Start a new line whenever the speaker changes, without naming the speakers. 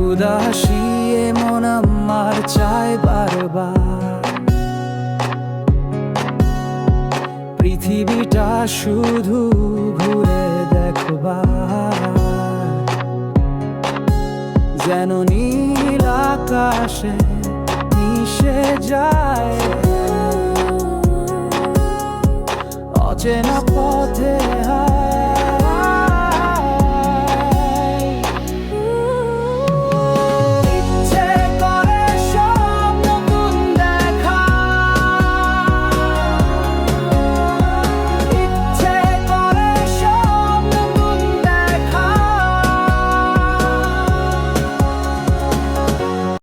উদাসী মন আমার চায় বারবার পৃথিবীটা শুধু ঘুরে দেখবার, যেন নীল আকাশে মিশে যায় অচেনা পথে হায়।